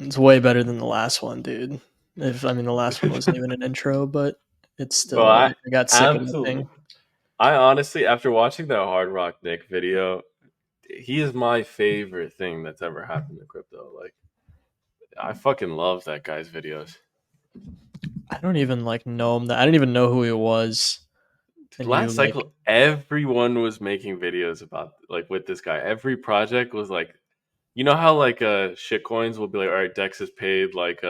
It's way better than the last one, dude. The last one wasn't even an intro, but it's still Bro, like I got sick of the absolutely. thing. I honestly, after watching that Hard Rock Nick video, he is my favorite thing that's ever happened to crypto. Like, I fucking love that guy's videos. I don't even know him. I didn't even know who he was. And Last cycle, everyone was making videos about like with this guy. Every project was like, you know how like shit coins will be like, all right, Dex is paid like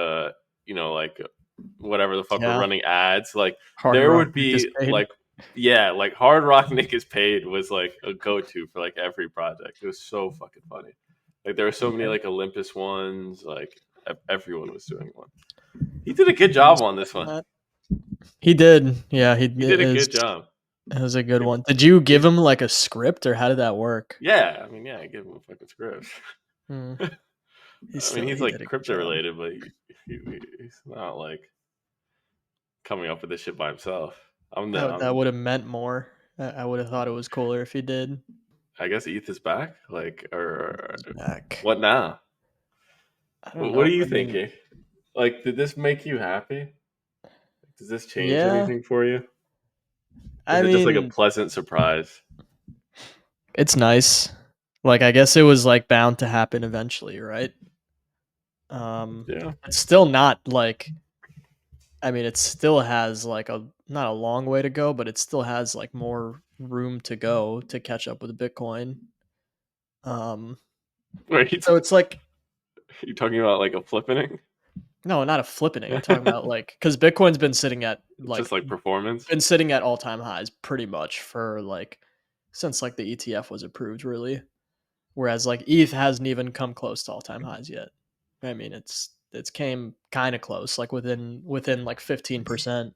whatever the fuck we're yeah, running ads. Like Hard there Rock would Nick is be paid. like like Hard Rock Nick is paid was like a go to for like every project. It was so fucking funny. Like there were so many like Olympus ones. Like everyone was doing one. He did a good job on this one. He did. Yeah, He did a good job. it was a good If one. Did you give he's him like a script or how did that work? Yeah, I mean, yeah, I give him a fucking script. Hmm. I mean, he's He did like a good crypto job. related, but he's not like coming up with this shit by himself. That would have meant more. I would have thought it was cooler if he did. I guess ETH is back. Like, or He's back. what now? I don't What know. are you thinking? Like, did this make you happy? Does this change Yeah. anything for you? Or I is it just like a mean, pleasant surprise? it's nice. Like I guess it was like bound to happen eventually, right? Yeah. It's still not like it still has like a not a long way to go, but it still has like more room to go to catch up with Bitcoin. Um, Wait, so it's like are you talking about like a flippening? no, not a flippening. I'm talking about like because Bitcoin's been sitting at Just like performance? all time highs pretty much for like since like the ETF was approved, really. Whereas like ETH hasn't even come close to all time highs yet. I mean, it's came kind of close, like within like 15%.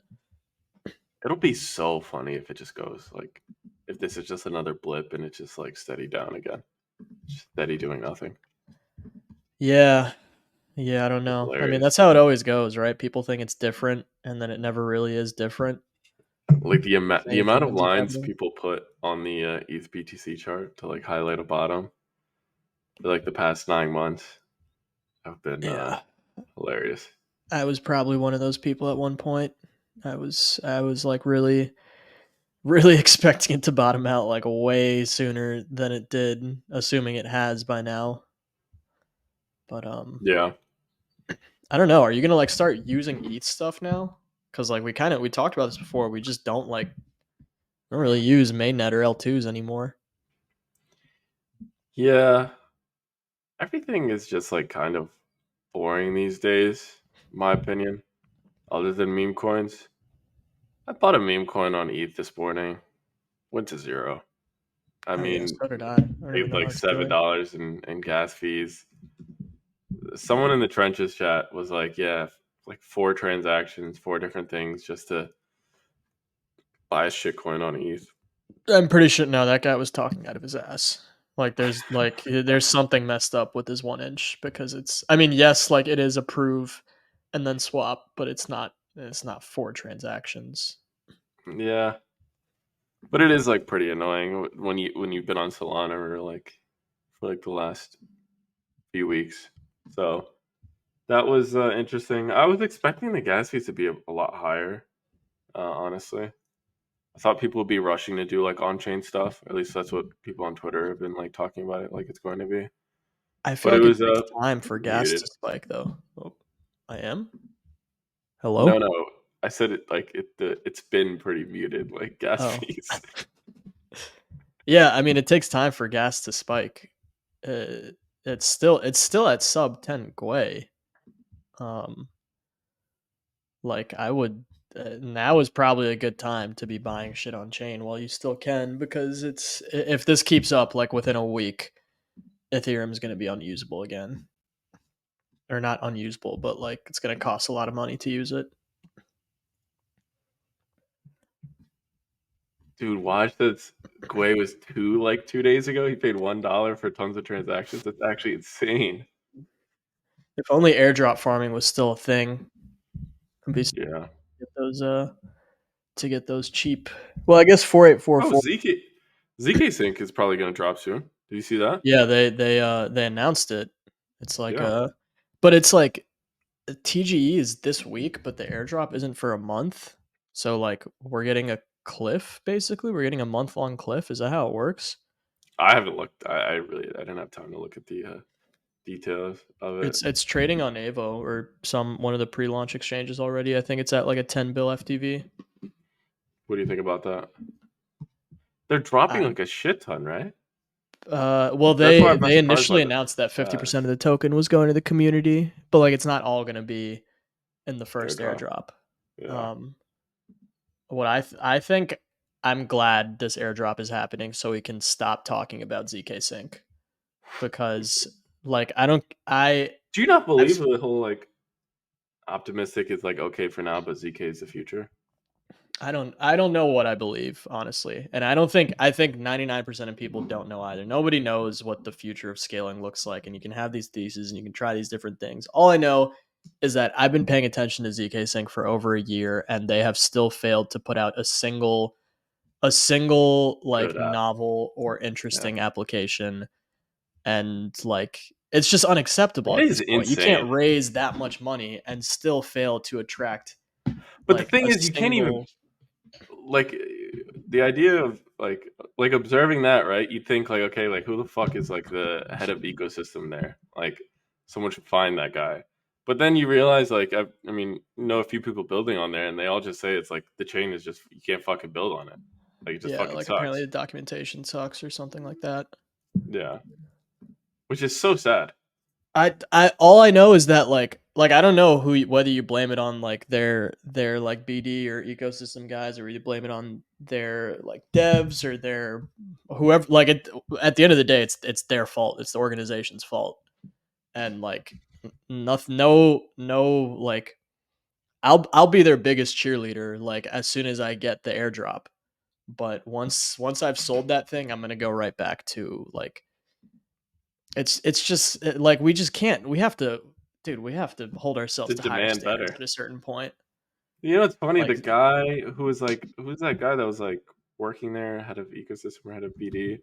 It'll be so funny if it just goes like, if this is just another blip and it's just like steady down again, just steady doing nothing. Yeah, yeah, I don't It's know. I mean, hilarious. that's how it always goes, right? People think it's different, and then it never really is different. Like the Same amount thing of ends up lines happening. people put on the ETH BTC chart to like highlight a bottom for like the past 9 months have been Yeah, hilarious. I was probably one of those people at one point. I was like really expecting it to bottom out like way sooner than it did, assuming it has by now. But Yeah. I don't know. Are you gonna like start using ETH stuff now? Because like we talked about this before. We just don't really use mainnet or L2s anymore. Yeah. Everything is just like kind of boring these days, in my opinion, other than meme coins. I bought a meme coin on ETH this morning, went to zero. I Oh yeah, mean, so did I. I don't even paid know how like it's $7 doing. in gas fees. Someone in the trenches chat was like, "Yeah, like 4 transactions, 4 different things just to buy a shitcoin on ETH." I'm pretty sure no, that guy was talking out of his ass. There's something messed up with his 1 inch because yes, like it is approve and then swap, but it's not 4 transactions. Yeah, but it is like pretty annoying when you've been on Solana for like the last few weeks. So that was interesting. I was expecting the gas fees to be a lot higher. Honestly, I thought people would be rushing to do like on-chain stuff. At least that's what people on Twitter have been like talking about it like it's going to be. I feel But it like it was takes time for gas muted. to spike though. Oh, I am? No, Hello? no. I said it like it's been pretty muted, like gas Oh. fees. Yeah, it takes time for gas to spike. It's still at sub 10 Gwei. Um, like I would now is probably a good time to be buying shit on chain while you still can because if this keeps up like within a week, Ethereum is going to be unusable again. Or not unusable, but like it's going to cost a lot of money to use it. Dude, watch this. Gwei was 2 days ago. He paid $1 for tons of transactions. That's actually insane. If only airdrop farming was still a thing. It'd be Yeah. get those to get those cheap. Well, I guess 4844. Oh, zkSync is probably going to drop soon. Did you see that? Yeah, they announced it. It's like Yeah. But it's like TGE is this week, but the airdrop isn't for a month. So like we're getting a cliff basically. We're getting a month-long cliff. Is that how it works? I haven't looked. I didn't have time to look at the details of it. It's trading on Avo or one of the pre-launch exchanges already. I think it's at like a 10 bill FTV. What do you think about that? They're dropping I like a shit ton, right? well That's why I'm not they surprised by initially the announced that gas 50% of the token was going to the community, but like it's not all going to be in the first airdrop. airdrop. Yeah, Um what I think I'm glad this airdrop is happening so we can stop talking about zkSync because like do you not believe I've the whole like optimistic is like okay for now, but ZK is the future? I don't know what I believe, honestly. And I think 99% of people don't know either. Nobody knows what the future of scaling looks like, and you can have these theses and you can try these different things. All I know is that I've been paying attention to zkSync for over a year and they have still failed to put out a single like Good app. novel or Yeah, interesting application, and like it's just unacceptable that at is this point. You can't insane. raise that much money and still fail to attract But the like thing a is, you can't even single. like the idea of like observing that, right? You'd think like, okay, like who the fuck is like the head of ecosystem there? Like someone should find that guy. But then you realize like I mean, know a few people building on there and they all just say it's like the chain is just you can't fucking build on it. Like it just Yeah, fucking like apparently sucks. the documentation sucks or something like that. Yeah. Which is so sad. I all I know is that like I don't know whether you blame it on like their like BD or ecosystem guys, or you blame it on their like devs or their whoever. Like at the end of the day, it's their fault. It's the organization's fault. And like nothing, no like I'll be their biggest cheerleader like as soon as I get the airdrop. But once I've sold that thing, I'm gonna go right back to like it's just like we just can't. We have to, dude. We have to hold ourselves Just to higher demand standards better. at a certain point. You know, it's funny. The Like guy who was like, who's that guy that was like working there, head of ecosystem or head of BD?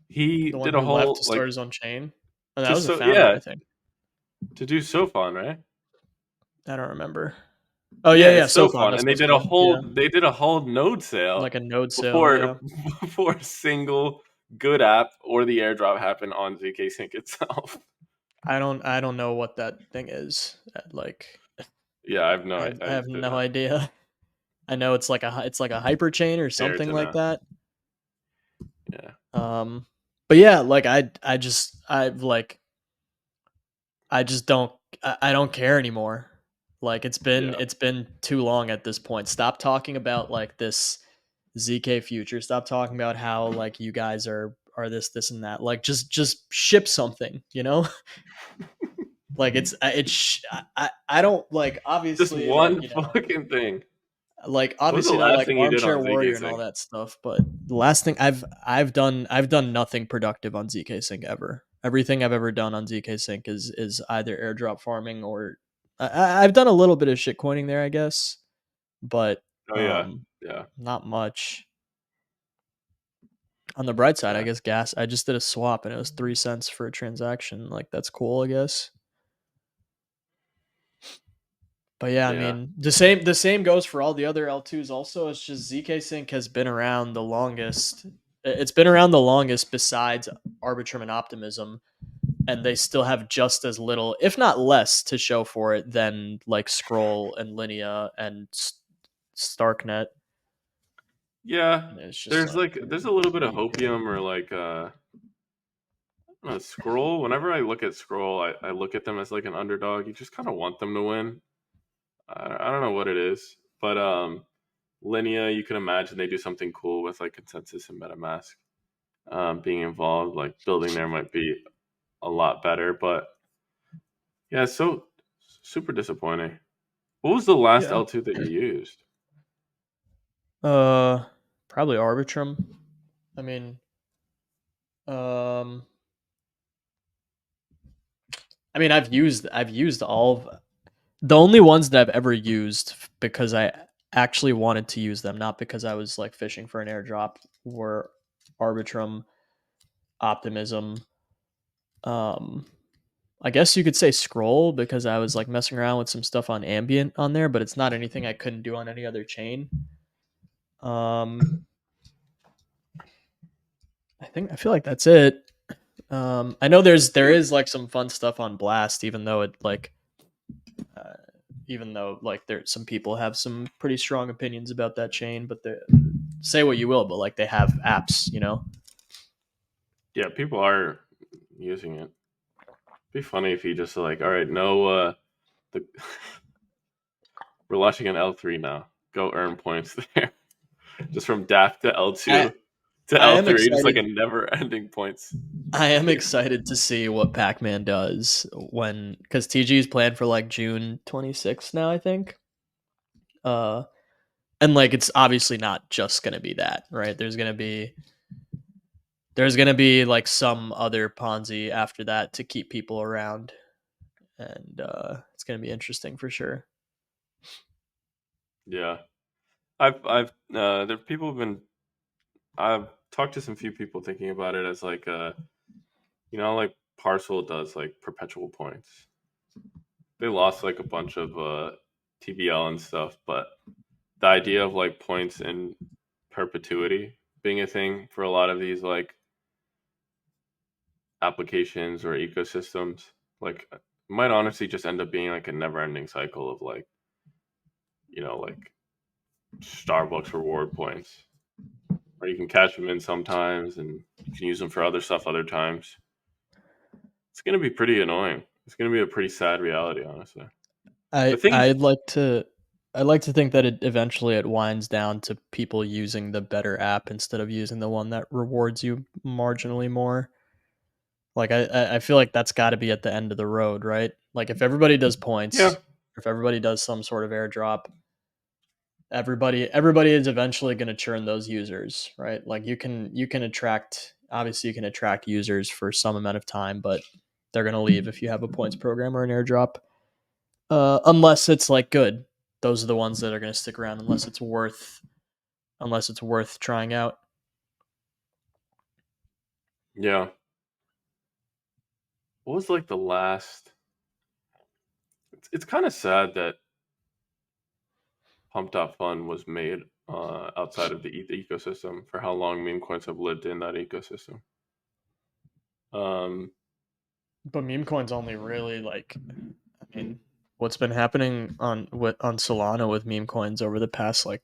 He the one did a who left whole to start like his own chain. And that just was a so founder, yeah I think. to do SoFon, right? I don't remember. Oh yeah, Yeah, yeah. it's so SoFon. fun, That's and what it's called. Yeah, they did a whole node sale like a node sale. before Yeah. before a single good app or the airdrop happened on zkSync itself. I don't know what that thing is. Like Yeah, I have no I idea. have no idea. I know it's like a hyper chain or Scared something to like know. that. Yeah, Um, but yeah, like I just don't I don't care anymore. Like yeah. it's been too long at this point. Stop talking about like this ZK future. Stop talking about how like you guys are this and that. Like just ship something, you know? Like I don't like Just obviously like, one you know, fucking thing. like What was the obviously not last like thing you did armchair on warrior and zkSync? all that stuff, but the last thing I've done nothing productive on zkSync ever. Everything I've ever done on zkSync is either airdrop farming or I've done a little bit of shitcoining there, I guess, but Oh yeah, yeah, not much. On the bright side, I yeah, guess gas. I just did a swap and it was 3 cents for a transaction. Like that's cool, I guess. But yeah, I yeah, mean, the same goes for all the other L2s also. It's just zkSync has been around the longest. It's been around the longest besides Arbitrum and Optimism, and they still have just as little, if not less, to show for it than like Scroll and Linea and Starknet. yeah. And it's just There's like, like there's a little bit of hopium or like I don't know, Scroll. Whenever I look at Scroll, I look at them as like an underdog. You just kind of want them to win. I don't know what it is, but Linea, you can imagine they do something cool with like consensus and MetaMask being involved. Like building there might be a lot better, but yeah, so super disappointing. What was the last yeah, L2 that you used? uh, probably Arbitrum. I mean, um, I've used all of the only ones that I've ever used because I actually wanted to use them, not because I was like fishing for an airdrop, were Arbitrum, Optimism. Um, I guess you could say scroll because I was like messing around with some stuff on ambient on there, but it's not anything I couldn't do on any other chain. Um, I feel like that's it. I know there Yeah, is like some fun stuff on Blast, uh, even though like there some people have some pretty strong opinions about that chain, but they say what you will, but like they have apps, you know. yeah, people are using it. Be funny if you just like, all right, no, the we're launching an L3 now. Go earn points there, just from DAP to I L2 to I am L3, just like a excited. never-ending points. I am excited to see what Pac-Man does when because TG is planned for like June 26th now, I think. Uh, and like it's obviously not just gonna be that, right? There's gonna be like some other Ponzi after that to keep people around, and it's gonna be interesting for sure. Yeah, there people have been. I've talked to some few people thinking about it as like like Parcel does like perpetual points. They lost like a bunch of TBL and stuff, but the idea of like points in perpetuity being a thing for a lot of these like applications or ecosystems, like might honestly just end up being like a never-ending cycle of like like Starbucks reward points, or you can cash them in sometimes and you can use them for other stuff other times. It's gonna be pretty annoying. It's gonna be a pretty sad reality, honestly. The I thing is, I'd like to I'd like to think that it winds down to people using the better app instead of using the one that rewards you marginally more. Like I feel like that's got to be at the end of the road, right? Like if everybody does yeah, points, if everybody does some sort of airdrop, everybody is eventually going to churn those users, right? Like you can attract obviously you can attract users for some amount of time, but they're going to leave if you have a points program or an airdrop. Unless it's like good. Those are the ones that are going to stick around unless it's worth trying out. yeah. What was like the last? It's kind of sad that Pump.Fun was made outside of the ETH ecosystem for how long meme coins have lived in that ecosystem. Um, But meme coins only really like I mean what's been happening on Solana with meme coins over the past like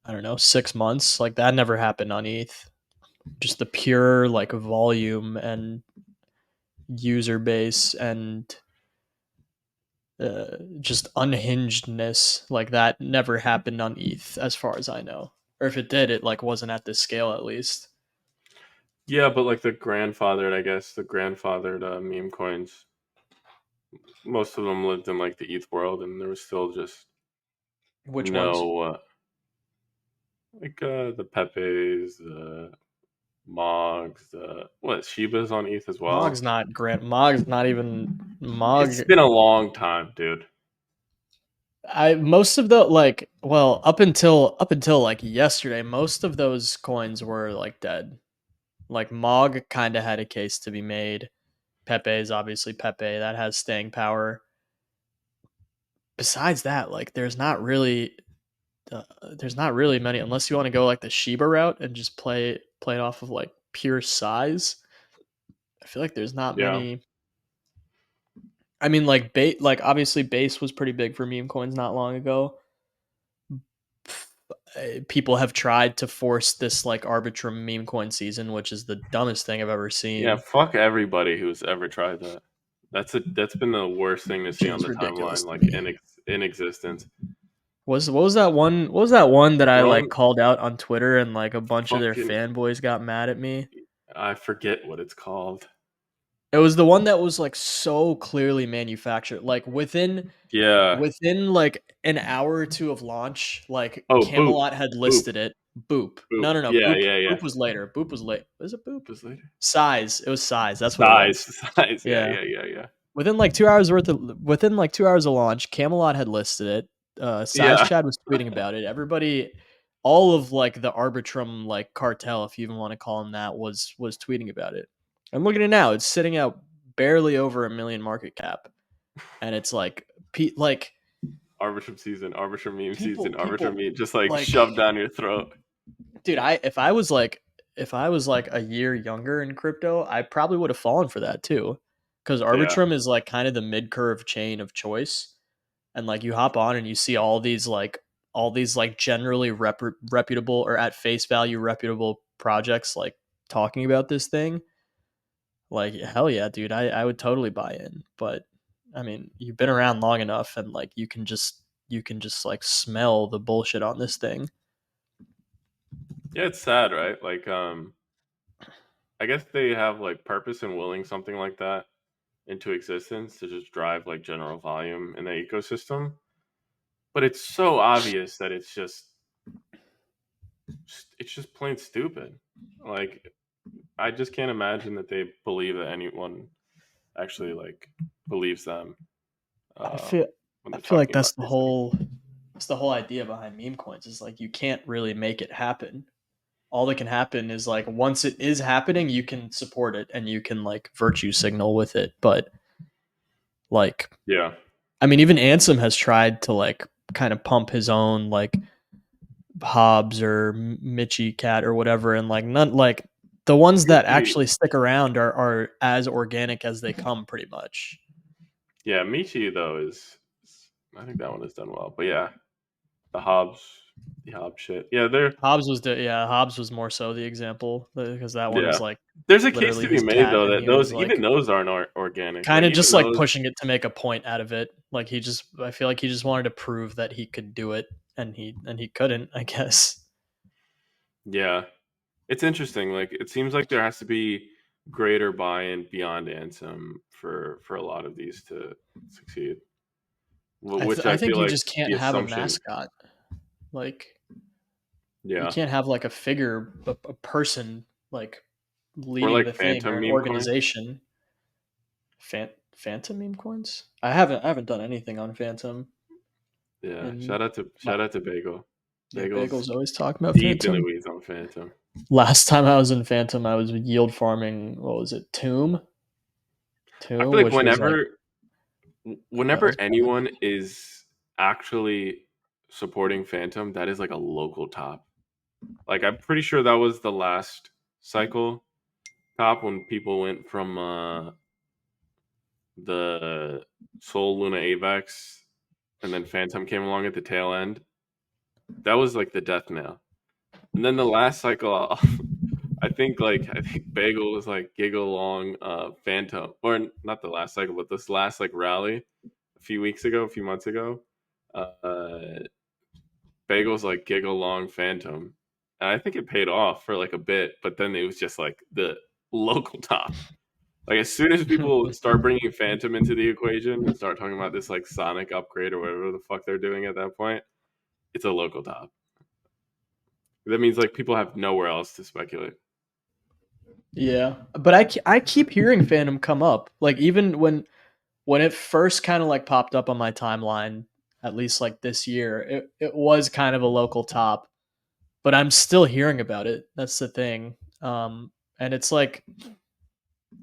I don't know 6 months like that never happened on ETH. Just the pure like volume and user base and just unhingedness like that never happened on ETH as far as I know. Or if it did, it like wasn't at this scale at least. yeah, but like I guess the grandfathered meme coins, most of them lived in like the ETH world, and there was still just Which ones? no like the Pepes, the Mogs, the what Shiba's on ETH as Mog's well. not Grant. Mog's not even It's Mog. been a long time, dude. I most of the like well up until like yesterday, most of those coins were like dead. Like Mog kind of had a case to be made. Pepe is obviously Pepe that has staying power. Besides that, like there's not really many unless you want to go like the Shiba route and just play it off of like pure size. I feel like there's not Yeah, many. I mean, like obviously base was pretty big for meme coins not long ago. People have tried to force this like Arbitrum meme coin season, which is the dumbest thing I've ever yeah. seen. Fuck everybody who's ever tried that. That's been the worst thing to see on Seems the ridiculous timeline, to like me. in existence. What was that one? What was that one that I like Run called out on Twitter and like a bunch of their fucking. fanboys got mad at me? I forget what it's called. It was the one that was like so clearly manufactured. Like Yeah. within like an hour or two of launch, like Oh, boop, Camelot had boop, listed it. Boop. boop. No, no, no. Yeah, Boop. yeah, yeah. Boop was later. Boop was late. Was it Boop? Was later. Size. It was size. That's what it Size, was. size. Yeah, Yeah. yeah, yeah, yeah. Within like 2 hours of launch, Camelot had listed it. Size Yeah. Chad was tweeting about it. Everybody, all of like the Arbitrum like cartel, if you even want to call them that, was tweeting about it. I'm looking at it now. It's sitting out barely over a million market cap, and it's like like Arbitrum season, Arbitrum meme season, Arbitrum people meme, just like like, shoved down your throat. dude, I if I was like a year younger in crypto, I probably would have fallen for that too, because Yeah, Arbitrum is like kind of the mid curve chain of choice, and like you hop on and you see all these like generally reputable or at face value reputable projects like talking about this thing. Like hell yeah, dude, I would totally buy in. But I mean, you've been around long enough, and like you can just like smell the bullshit on this thing. yeah, it's sad, right? Like, I guess they have like purpose in willing something like that into existence to just drive like general volume in the ecosystem. But it's so obvious that it's just plain stupid. Like, I just can't imagine that they believe that anyone actually like believes them I uh, feel when I they're feel like talking about these things. that's the whole idea behind meme coins is like you can't really make it happen. All that can happen is like once it is happening, you can support it and you can like virtue signal with it. But like, Yeah, I mean, even Ansem has tried to like kind of pump his own like Hobbs or Mitchy Cat or whatever, and like none like the ones that Michi. actually stick around are as organic as they come, pretty much. Yeah, Michi though I think that one has done well. But yeah, the Hobbs, the Hobbs shit. Yeah, they're Hobbs was more so the example because that one yeah. was like There's a case literally to be his made cat, though and that he was those like even those aren't organic. kind Like of even just like those, pushing it to make a point out of it. Like I feel like he just wanted to prove that he could do it, and he couldn't, I guess. yeah, it's interesting. Like it seems like there has to be greater buy-in beyond Ansem for a lot of these to succeed. Which I I feel think you like just can't the have a assumption. mascot. Like you Yeah, can't have like a figure, a person like or leading like the thing or Phantom an meme coins. organization. Phantom meme coins? I haven't done anything on Phantom. Yeah, And shout out to Bagel. yeah, Bagel's Bagels always talk about deep in the Phantom. weeds on Phantom. Last time I was in Phantom, I was yield farming. What was it? I feel Tomb, like which was like that whenever was anyone is actually supporting Phantom, that is like a local top. Like I'm pretty sure that was the last cycle top when people went from the Sol Luna Avex and then Phantom came along at the tail end. That was like the death knell. And then the last cycle, I think Bagel was like giggle long Phantom, or not the last cycle, but this last like rally a few months ago. Uh, Bagel's like giggle long Phantom, and I think it paid off for like a bit, but then it was just like the local top. Like as soon as people start bringing Phantom into the equation and start talking about this like Sonic upgrade or whatever the fuck they're doing at that point, it's a local top. That means like people have nowhere else to speculate. yeah. But I keep hearing Phantom come up. Like even when it first kind of like popped up on my timeline, at least like this year, it was kind of a local top, but I'm still hearing about it. That's the thing. And it's like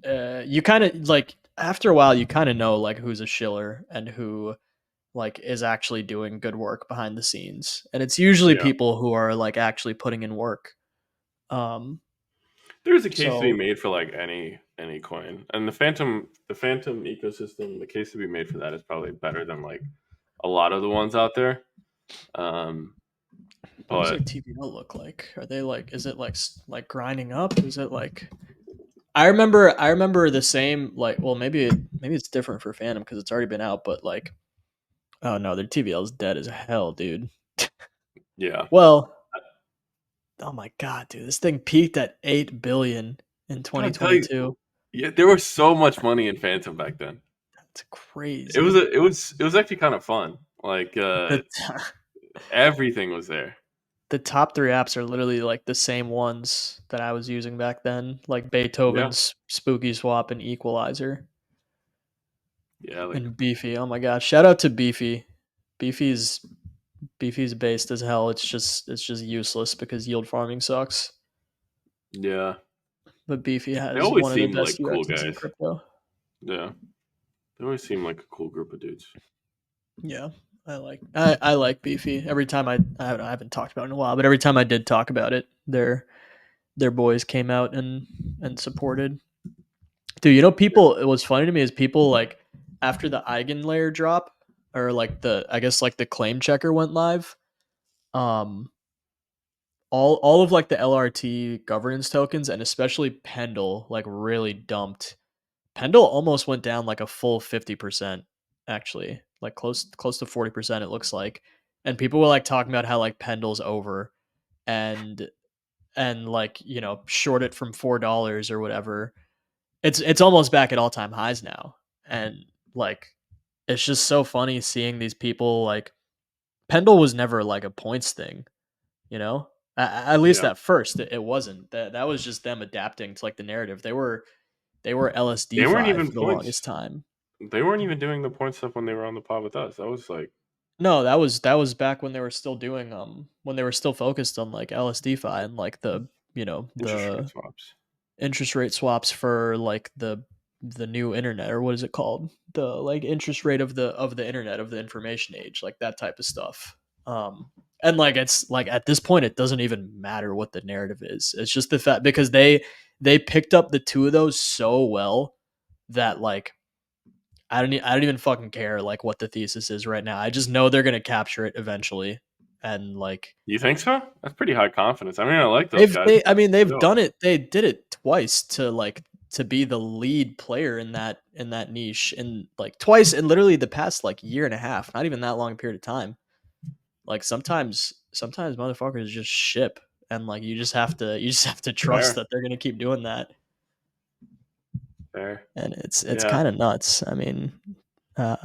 you kind of like after a while you kind of know like who's a shiller and who like is actually doing good work behind the scenes, and it's usually Yeah. people who are like actually putting in work. um There's a case to be so made for like any coin, and the Phantom ecosystem. The case to be made for that is probably better than like a lot of the ones out there. Um, what does their but TVL look like? Are they like, is it like grinding up? Is it like, I remember the same like, well, maybe it's different for Phantom because it's already been out, but like, oh no, their TVL is dead as hell, dude. yeah, Well, oh my god, dude, this thing peaked at 8 billion in gotta tell you, 2022. yeah, there was so much money in Phantom back then. That's crazy. It was actually kind of fun. Like The everything was there. the top three apps are literally like the same ones that I was using back then, like Yeah, Beethoven's Spooky Swap and Equalizer yeah, like and Beefy. Oh my god, shout out to Beefy. Beefy's Beefy's based as hell. It's just useless because yield farming sucks. yeah. But Beefy They has always one of the seemed best like cool UXs in guys. crypto. Yeah, they always seem like a cool group of dudes. Yeah, I like Beefy. Every time I haven't talked about it in a while, but every time I did talk about it, their boys came out and supported. Dude, you know, Yeah. people. It was funny to me is people like after the Eigenlayer drop or like the I guess like the claim checker went live. Um, all of like the LRT governance tokens and especially Pendle like really dumped. Pendle almost went down like a full 50%, actually, like close to 40%. It looks like, and people were like talking about how like Pendle's over and like short it from $4 or whatever. It's almost back at all time highs now, and like it's just so funny seeing these people like Pendle was never like a points thing, you know. At least Yeah, at first, it wasn't. That was just them adapting to like the narrative. They were they weren't LSD5 even for the longest points. time. They weren't even doing the point stuff when they were on the pod with us. That was like No, that was back when they were still doing when they were still focused on like LSD-Fi and like interest rate the swaps. interest rate swaps for like the new internet, or what is it called? The like interest rate of the internet, of the information age, like that type of stuff. And like it's like at this point it doesn't even matter what the narrative is. It's just the fact because they picked up the two of those so well that like I don't even fucking care like what the thesis is right now. I just know they're gonna capture it eventually, and like You think so? That's pretty high confidence. I mean, I like those guys. they've No, done it. They did it twice to like to be the lead player in that niche, and like twice in literally the past like year and a half. Not even that long period of time. Like sometimes motherfuckers just ship, and like you just have to trust fair, that they're gonna keep doing that, fair. and it's Yeah, kind of nuts. I mean, uh,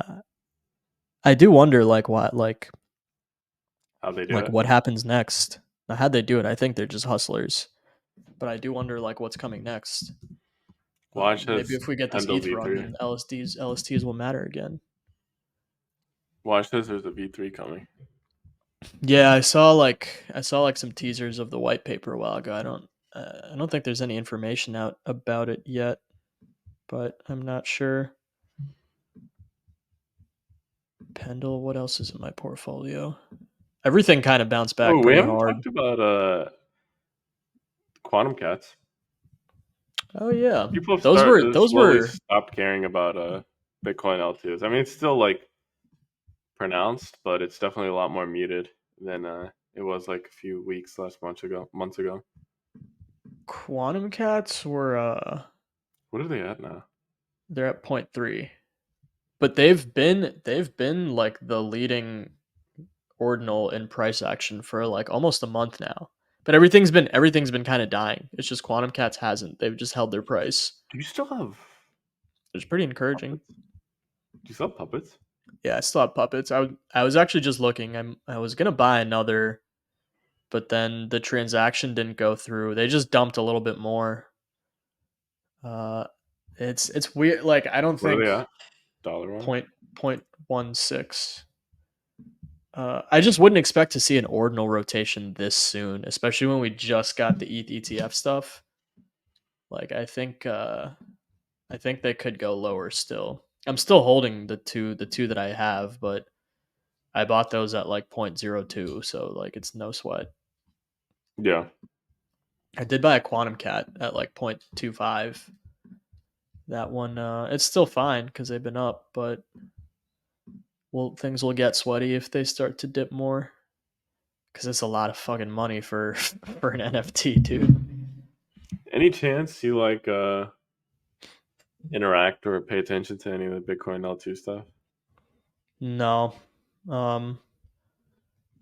I do wonder how they do like it. what happens next. Now, how'd they do it? I think they're just hustlers, but I do wonder like what's coming next. Watch Maybe this if we get this Pendle ETH run, V3. then LSTs will matter again. Watch this. There's a V3 coming. Yeah, I saw like some teasers of the white paper a while ago. I don't think there's any information out about it yet, but I'm not sure. Pendle, what else is in my portfolio? Everything kind of bounced Oh, back we pretty haven't hard. talked about quantum cats. Oh yeah, People have those start were those slowly were stopped caring about Bitcoin L2s. I mean, it's still like pronounced, but it's definitely a lot more muted than it was like a few weeks, last months ago. quantum cats were What are they at now? they're at point 0.3. But they've been like the leading ordinal in price action for like almost a month now. But everything's been kind of dying. It's just Quantum Cats hasn't. They've just held their price. Do you still have It's pretty encouraging. puppets? Do you still have puppets? Yeah, I still have puppets. I was actually just looking. I was gonna buy another, but then the transaction didn't go through. They just dumped a little bit more. Uh, it's weird. Like I don't What are they think at? Dollar wise? point 0.16. I just wouldn't expect to see an ordinal rotation this soon, especially when we just got the ETH ETF stuff. Like I think they could go lower still. I'm still holding the two that I have, but I bought those at like 0.02, so like it's no sweat. Yeah, I did buy a Quantum Cat at like 0.25. That one it's still fine cuz they've been up, but well things will get sweaty if they start to dip more cuz it's a lot of fucking money for for an NFT, dude. any chance you like interact or pay attention to any of the Bitcoin L2 stuff? No. Um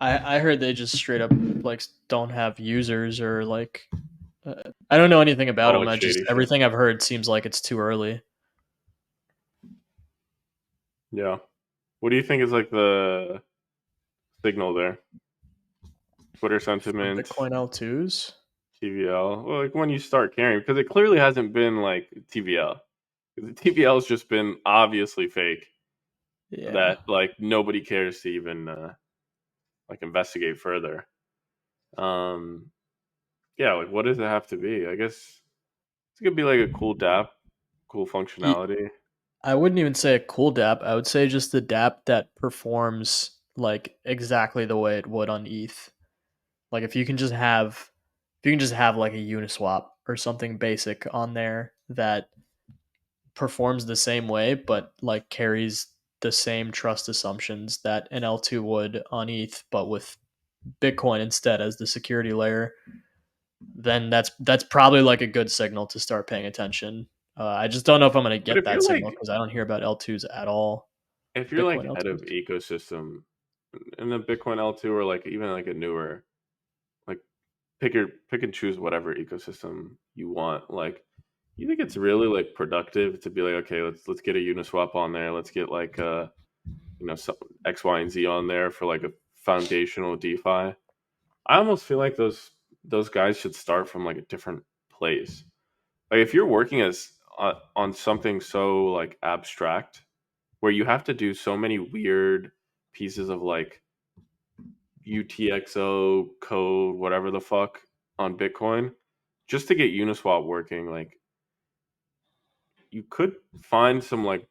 I heard they just straight up like don't have users or like I don't know anything about All them. like I just shady shit. everything I've heard seems like it's too early. Yeah. What do you think is like the signal there? Twitter For sentiment, Bitcoin L2s. TVL. Well, like when you start caring, because it clearly hasn't been like TVL. The TVL has just been obviously fake. Yeah. That like nobody cares to even like investigate further. Um, yeah, like what does it have to be? I guess it could be like a cool DApp, cool Y- functionality. I wouldn't even say a cool dApp. I would say just the dApp that performs like exactly the way it would on ETH. Like if you can just have like a Uniswap or something basic on there that performs the same way but like carries the same trust assumptions that an L2 would on ETH but with Bitcoin instead as the security layer, then that's probably like a good signal to start paying attention. I just don't know if I'm going to But get that signal because I don't hear about L2s at all. if you're Bitcoin like head of L2s. ecosystem in the Bitcoin L2 or like even like a newer, like pick and choose whatever ecosystem you want. Like, you think it's really like productive to be like, okay, let's get a Uniswap on there. Let's get like some X, Y, and Z on there for like a foundational DeFi. I almost feel like those guys should start from like a different place. Like if you're working as on something so like abstract, where you have to do so many weird pieces of like UTXO code, whatever the fuck, on Bitcoin, just to get Uniswap working, like you could find some like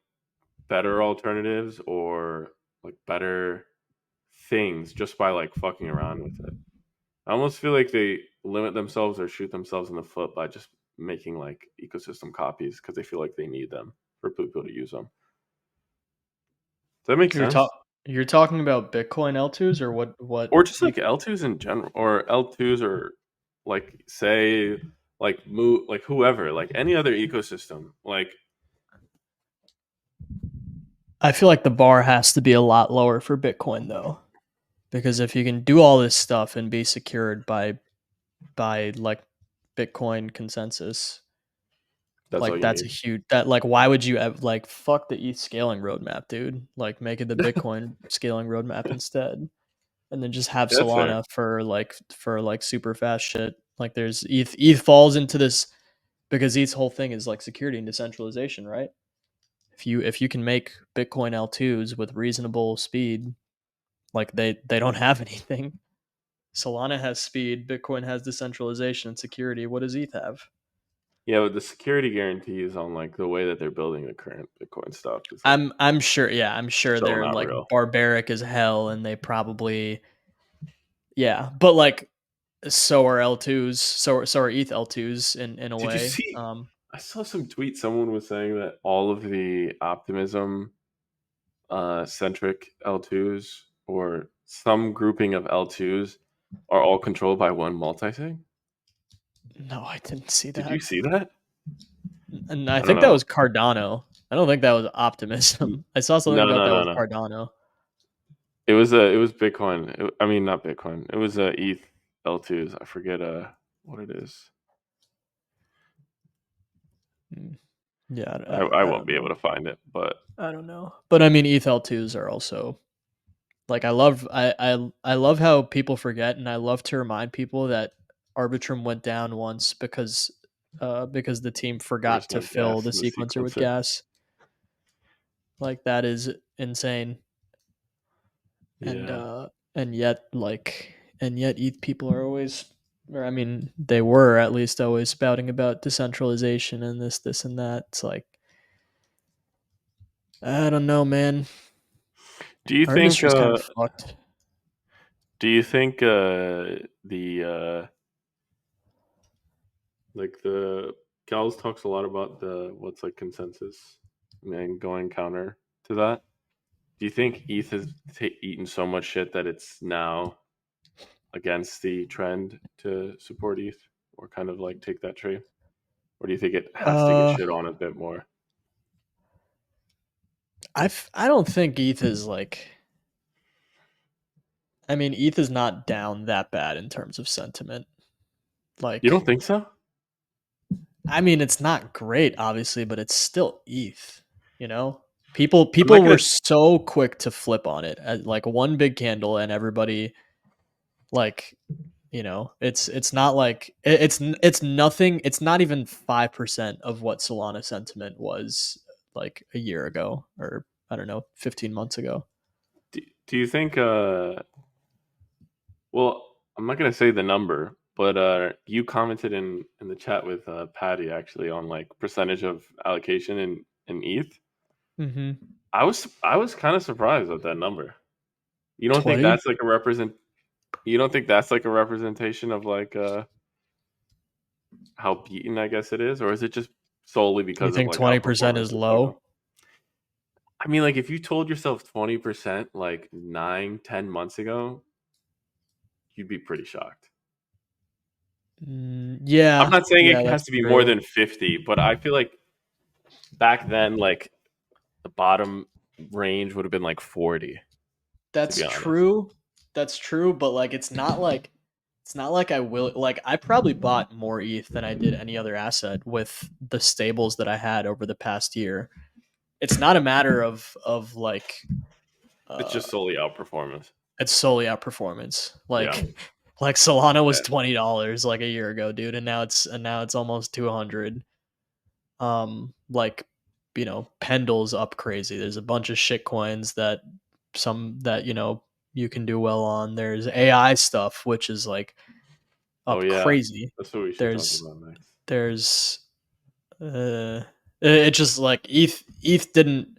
better alternatives or like better things just by like fucking around with it. I almost feel like they limit themselves or shoot themselves in the foot by just making like ecosystem copies because they feel like they need them for people to use them. Does that make You're sense? talk you're talking about Bitcoin L2s or what Or just like ecosystem? L2s in general, or L2s, or like say like move like whoever, like any other ecosystem. Like, I feel like the bar has to be a lot lower for Bitcoin though, because if you can do all this stuff and be secured by like Bitcoin consensus, that's all like you that's a need. huge that like why would you like fuck the ETH scaling roadmap, dude? Like make it the Bitcoin scaling roadmap instead, and then just have That's fair. Solana for like super fast shit. Like there's ETH falls into this because ETH's whole thing is like security and decentralization, right? If you can make Bitcoin L2s with reasonable speed, like they don't have anything. Solana has speed, Bitcoin has decentralization and security. What does ETH have? Yeah, but the security guarantees on like the way that they're building the current Bitcoin stuff is like I'm sure, yeah, I'm sure so they're not like real. barbaric as hell and they probably, yeah, but like so are L2s, so are ETH L2s in a Did you way. see? I saw some tweet. Someone was saying that all of the optimism centric L2s or some grouping of L2s are all controlled by one multi-sig. No, I didn't see Did you that. see that? And I I don't think that know. was Cardano. I don't think that was Optimism. I saw something No, about no, that no, with no. Cardano. It was Bitcoin. I mean, not Bitcoin. It was ETH L2s. I forget what it is. Hmm. Yeah, I I won't don't be able know. to find it, but I don't know. But I mean, ETH L2s are also like I love how people forget, and I love to remind people that Arbitrum went down once because the team there was forgot to no fill gas the in the sequencer with sequencer. gas. Like that is insane. And Yeah. and yet ETH people are always, or I mean they were at least always spouting about decentralization and this and that. It's like I don't know, man. Do you Our think? industry's kind of fucked. Do you think the like the Gals talks a lot about the what's like consensus and going counter to that? Do you think ETH has eaten so much shit that it's now against the trend to support ETH or kind of like take that trade? Or do you think it has to get Uh, shit on a bit more? I don't think ETH is like. I mean, ETH is not down that bad in terms of sentiment. You don't Like, think so? I mean, it's not great, obviously, but it's still ETH. You know, I'm not people were gonna. so quick to flip on it at like one big candle, and everybody like it's not like it's nothing. It's not even 5% of what Solana sentiment was like a year ago, or I don't know, 15 months ago. Do you think? Well, I'm not gonna say the number, but you commented in the chat with Patty actually on like percentage of allocation in ETH. Mm-hmm. I was kind of surprised at that number. You don't think 20? that's like a represent? You don't think that's like a representation of like how beaten I guess it is, or is it just solely You because of think like 20% outperformance is of Cedo? low? I mean, like if you told yourself 20% like 9, 10 months ago, you'd be pretty shocked. I'm Yeah, not saying yeah, it has that's to be more true. than 50, but I feel like back then, like the bottom range would have been like 40, to That's be honest. true. That's true, but like it's not like I will like I probably bought more ETH than I did any other asset with the stables that I had over the past year. It's not a matter of like It's uh just solely outperformance. it's solely outperformance. Yeah. Like Solana was Yeah. $20 like a year ago, dude, and now it's almost 200. Like Pendle's up crazy. There's a bunch of shit coins that some that you can do well on. There's AI stuff which is like Oh up yeah. crazy. That's what we should talk There's about next. there's it just like ETH didn't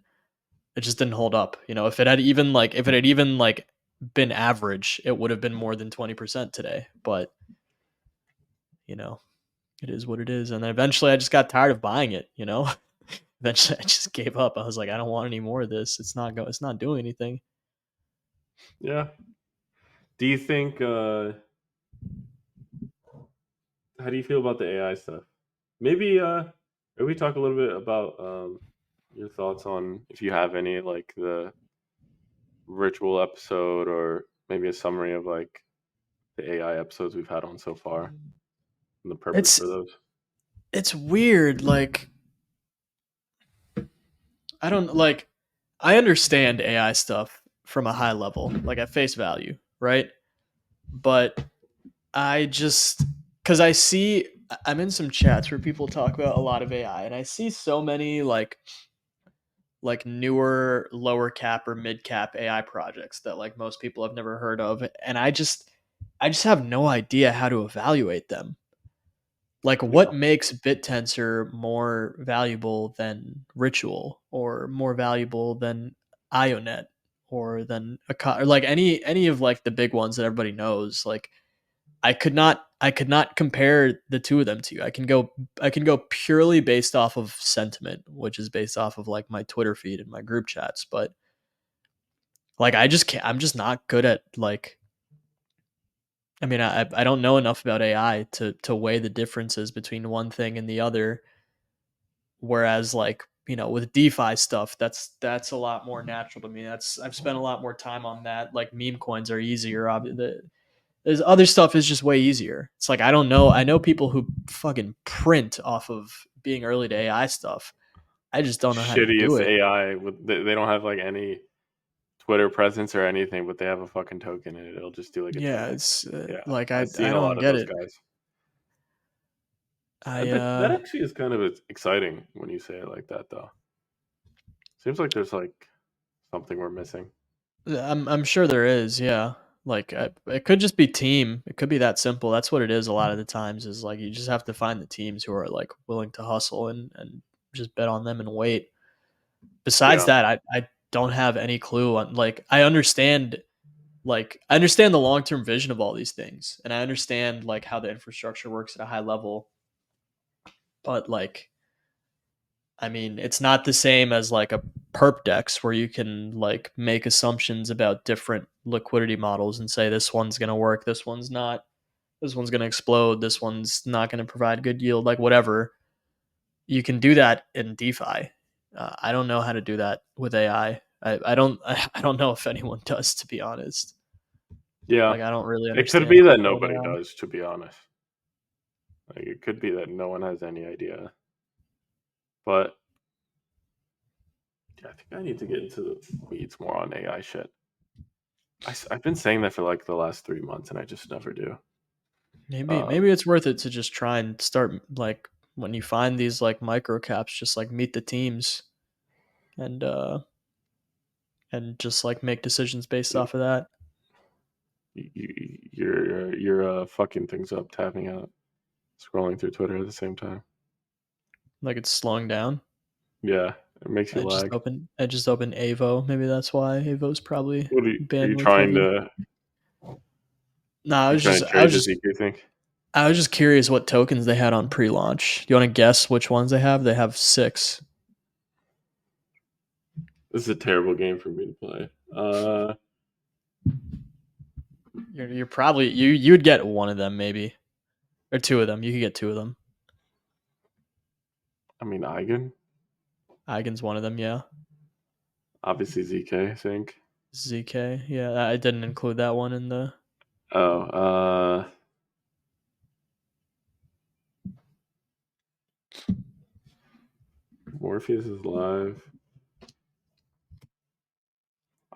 it just didn't hold up. If it had even like been average, it would have been more than 20% today. But you know, it is what it is. And then eventually I just got tired of buying it. Eventually I just gave up. I was like, I don't want any more of this. It's not doing anything. Yeah. Do you think how do you feel about the AI stuff? Maybe we talk a little bit about your thoughts on if you have any like the ritual episode or maybe a summary of like the AI episodes we've had on so far and the purpose It's for those. it's weird. Like I don't like I understand AI stuff from a high level, like at face value, right? But I just because I'm in some chats where people talk about a lot of AI, and I see so many like newer lower cap or mid cap AI projects that like most people have never heard of, and I just have no idea how to evaluate them. Like Yeah. what makes BitTensor more valuable than Ritual or more valuable than IONET or than or like any of like the big ones that everybody knows. Like I could not compare the two of them to you. I can go purely based off of sentiment, which is based off of like my Twitter feed and my group chats, but like I just can't I'm just not good at like I mean I don't know enough about AI to weigh the differences between one thing and the other. Whereas like with DeFi stuff, that's a lot more natural to me. That's I've spent a lot more time on that. Like meme coins are easier. There's other stuff is just way easier. It's like I don't know. I know people who fucking print off of being early to AI stuff. I just don't know how to do Shittiest it. AI with they don't have like any Twitter presence or anything, but they have a fucking token and it'll just do like a Yeah, 10x. it's Yeah, like I've I seen a don't lot of get those it. guys. I That actually is kind of exciting when you say it like that, though. Seems like there's like something we're missing. I'm sure there is. Yeah. Like it could just be team. It could be that simple. That's what it is. A lot of the times is like you just have to find the teams who are like willing to hustle and just bet on them and wait. Besides Yeah, that, I don't have any clue on like I understand the long term vision of all these things, and I understand like how the infrastructure works at a high level. But like, I mean, it's not the same as like a perp dex where you can like make assumptions about different liquidity models and say this one's going to work, this one's not, this one's going to explode, this one's not going to provide good yield, like whatever. You can do that in DeFi. I don't know how to do that with AI. I don't I don't know if anyone does, to be honest. yeah. Like I don't really It could understand be that crypto and nobody AI. does, to be honest. Like it could be that no one has any idea. But yeah, I think I need to get into the weeds more on AI shit. I've been saying that for like the last 3 months, and I just never do. Maybe Um, it's worth it to just try and start like when you find these like micro caps, just like meet the teams and and just like make decisions based off of that. you're fucking things up, tapping out, scrolling through Twitter at the same time. Like it's slowing down. Yeah, It makes you lag. I just opened Avo. Maybe that's why Avo's probably What are you bandwidth trying heavy. to? No, You trying to trade the ZK think? I was just curious what tokens they had on pre-launch. Do you want to guess which ones they have? They have 6. This is a terrible game for me to play. You're probably you'd get one of them maybe, or 2 of them. You could get 2 of them. I mean, Eigen, Eigen's one of them. Yeah. obviously zkSync. ZK. Yeah, I didn't include that one in the. Oh, Morpheus is live.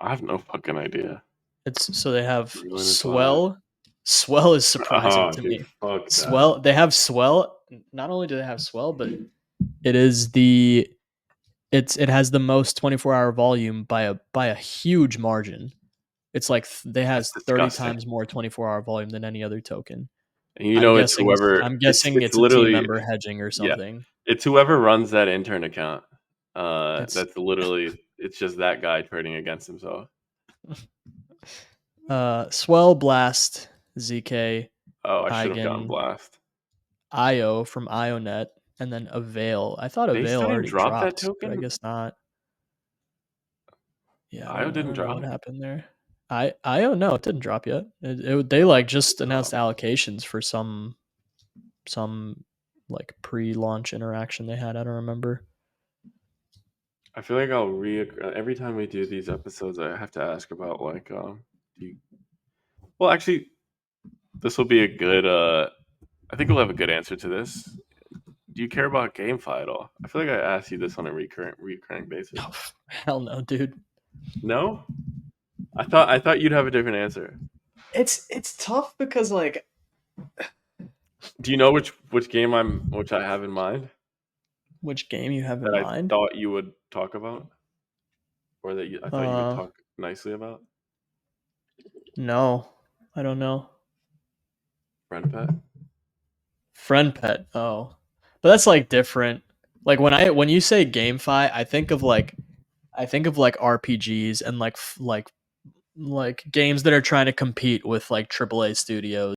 I have no fucking idea. It's so they have Reeling is live. Swell. Swell is surprising Oh, to dude, me. fuck that. Swell. They have Swell. Not only do they have Swell, but it is the it has the most 24-hour volume by a huge margin. It's like they That's has 30 disgusting. times more 24-hour volume than any other token. And you know, it's whoever. I'm guessing It's it's a team literally, member hedging or yeah. something. It's whoever runs that intern account. It's That's literally. It's just that guy trading against himself. Swell, Blast, ZK, Oh, I should have gotten Eigen, blast. IO from IONET, and then Avail. I thought They Avail still didn't already drop that dropped, but I token. guess not. Yeah, IO I didn't don't know what drop. happened there. IO no, it didn't drop yet. They like just announced Oh, allocations for some like pre-launch interaction they had. I don't remember. I feel like I'll every time we do these episodes. I have to ask about like do you, well, actually, this will be a good. I think we'll have a good answer to this. Do you care about GameFi at all? I feel like I ask you this on a recurring basis. Oh, hell no, dude. No, I thought you'd have a different answer. It's tough because like Do you know which game which I have in mind which game you have in that I mind? thought you would talk about, or that I thought you would Uh talk nicely about? no. I don't know. Friend pet. Friend pet. Oh. But that's like different. Like when you say GameFi, I think of like RPGs and like games that are trying to compete with like AAA studios.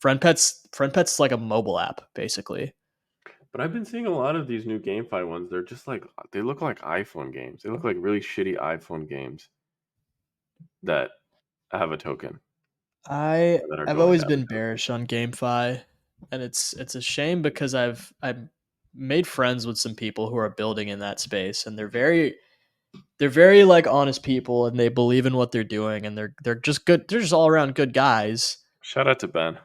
Friend Pet's like a mobile app basically. But I've been seeing a lot of these new GameFi ones. They're just like they look like iPhone games. They look like really shitty iPhone games that have a token I or that are I've going to always have been a token. bearish on GameFi, and it's a shame because I've made friends with some people who are building in that space, and they're very like honest people, and they believe in what they're doing, and they're just good. They're just all around good guys. Shout out to Ben.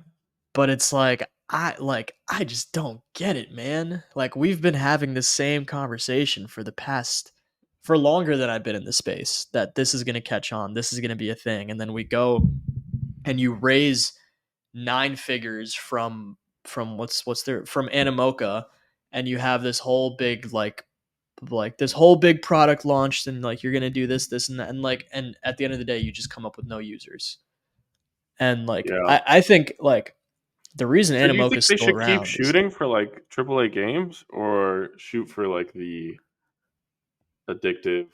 But it's I just don't get it, man. Like we've been having the same conversation for longer than I've been in the space that this is going to catch on. This is going to be a thing, and then we go and you raise 9 figures from what's there from Animoca, and you have this whole big like this whole big product launched, and like you're gonna do this and that, and like and at the end of the day you just come up with no users. And like Yeah. I think like the reason So do you Animoca think is they still should keep around is shooting for like AAA games or shoot for like the addictive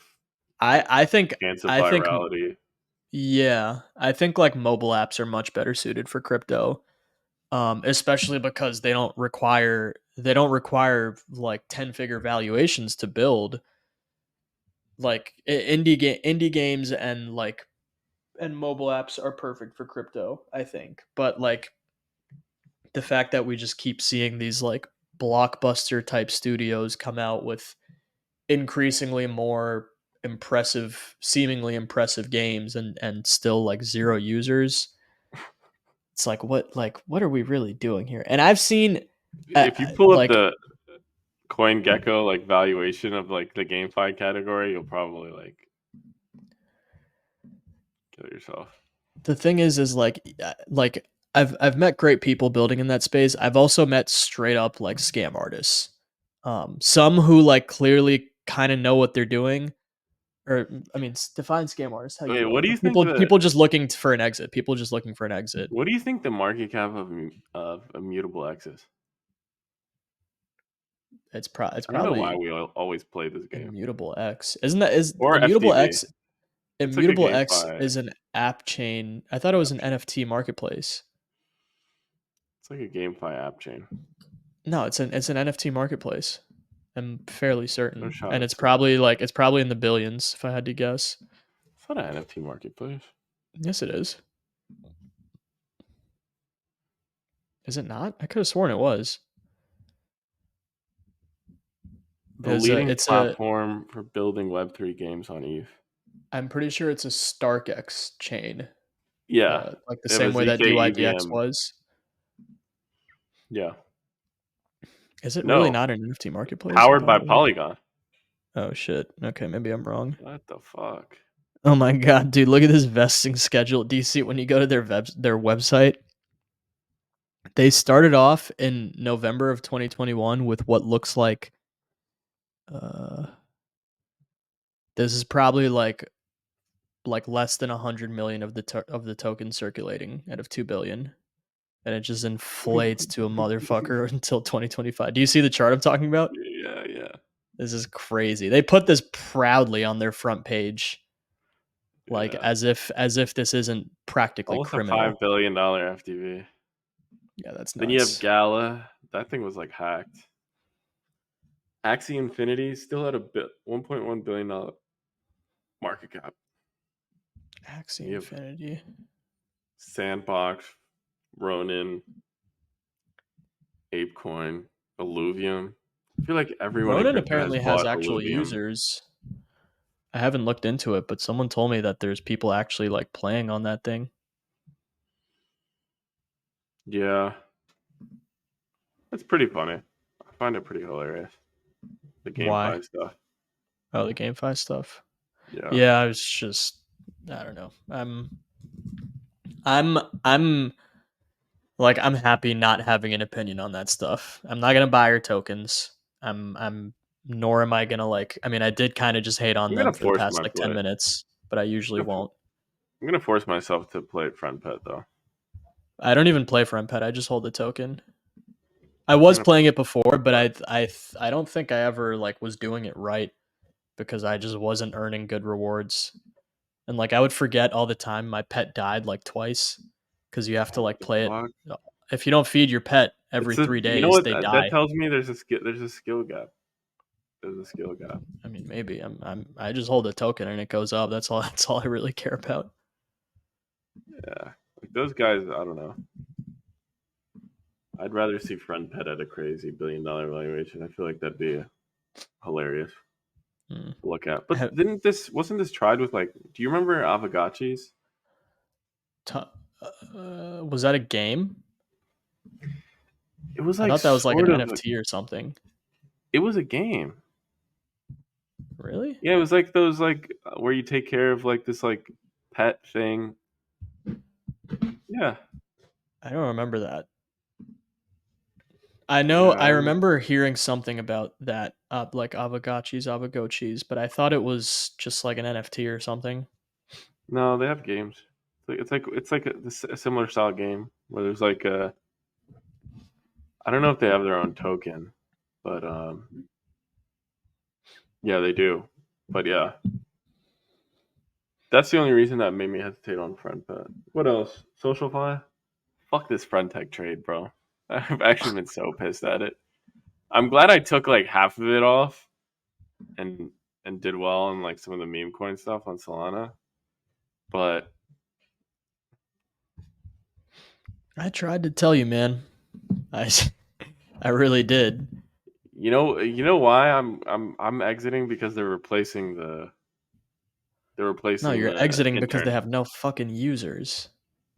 I think chance of I think virality? yeah, I think like mobile apps are much better suited for crypto, especially because they don't require like 10-figure valuations to build. Like indie games and like and mobile apps are perfect for crypto, I think. But like the fact that we just keep seeing these like blockbuster type studios come out with increasingly more seemingly impressive games and still like 0 users. It's like what are we really doing here? And I've seen If you pull up like the CoinGecko like valuation of like the GameFi category, you'll probably like kill yourself. the thing is like I've met great people building in that space. I've also met straight up like scam artists. Some who like clearly kind of know what they're doing, or I mean, define scam artists how you Wait, will. what do you But think people just looking for an exit. People just looking for an exit. the market cap of Immutable X is? It's I don't know why probably we always play this game. Immutable X. Isn't that is Or Immutable FTV. X? It's like a Immutable X GameFi is an app chain. I thought it was app an chain. NFT marketplace. It's like a GameFi app chain. No, it's an NFT marketplace. I'm fairly No certain, shot. and it's probably in the billions if I had to guess. It's not an NFT marketplace. Yes, it is. Is it not? I could have sworn it was. The leading It's a. platform for building Web3 games on ETH. I'm pretty sure it's a StarkX chain, Yeah. like the They have a same way that ZK DYDX EVM. was. Yeah. Is it really No. not an NFT marketplace? I Powered thought by it was. Polygon. Oh shit. Okay, maybe I'm wrong. What the fuck? Oh my god, dude! Look at this vesting schedule. Do you see when you go to their website? They started off in November of 2021 with what looks like. Uh, this is probably like less than 100 million of the token circulating out of 2 billion, and it just inflates to a motherfucker until 2025. Do you see the chart I'm talking about? Yeah, yeah. This is crazy. They put this proudly on their front page, like Yeah. as if this isn't practically Almost a criminal. $5 billion FTV. Yeah, that's Then you have nuts. Gala. That thing was like hacked. Axie Infinity still had a $1.1 billion market cap. Axie You have Infinity. Sandbox, Ronin, ApeCoin, Illuvium. I feel like everyone in Ronin crypto has apparently has bought actual Illuvium. users. I haven't looked into it, but someone told me that there's people actually like playing on that thing. Yeah, it's pretty funny. I find it pretty hilarious. The Why? GameFi stuff. Oh, the GameFi stuff. Yeah. Yeah, I was just I don't know. I'm like I'm happy not having an opinion on that stuff. I'm not gonna buy your tokens. I'm nor am I gonna like I mean I did kind of just hate on I'm them gonna for the force past my like play. 10 minutes, but I usually won't. I'm gonna force myself to play Friend Pet though. I don't even play for MPET. I just hold the token. I I'm was gonna playing play it before, but Friend I don't think I ever like was doing it right because I just wasn't earning good rewards. And like I would forget all the time my pet died like twice because you have Pet. to What like the play it. fuck? If you don't feed your pet every It's a. three You know days, what? they That die. tells me there's a skill. There's a skill gap. There's a skill gap. I mean, maybe I just hold a token and it goes up. That's all. That's all I really care about. Yeah. Like those guys. I don't know. I'd rather see Friend Pet at a crazy $1 billion valuation. I feel like that'd be hilarious Hmm. to look at. But Ha- wasn't this tried with like? Do you remember Avogachis? was that a game? It was I like thought that was like an sort of. NFT or something. It was a game. Really? Yeah, it was like those like where you take care of like this like pet thing. Yeah. I don't remember that. I know Yeah. I remember hearing something about that, like Avogachis, but I thought it was just like an NFT or something. No, they have games. It's like a similar style game where there's like a. I don't know if they have their own token, but yeah, they do. But yeah, that's the only reason that made me hesitate on Friend Pet. What else? SocialFi? Fuck this Friend Tech trade, bro. I've actually been so pissed at it. I'm glad I took like half of it off and did well on like some of the meme coin stuff on Solana. But I tried to tell you, man. I I really did. you know why I'm exiting because they're No, replacing you're the exiting because they intern. have no fucking users.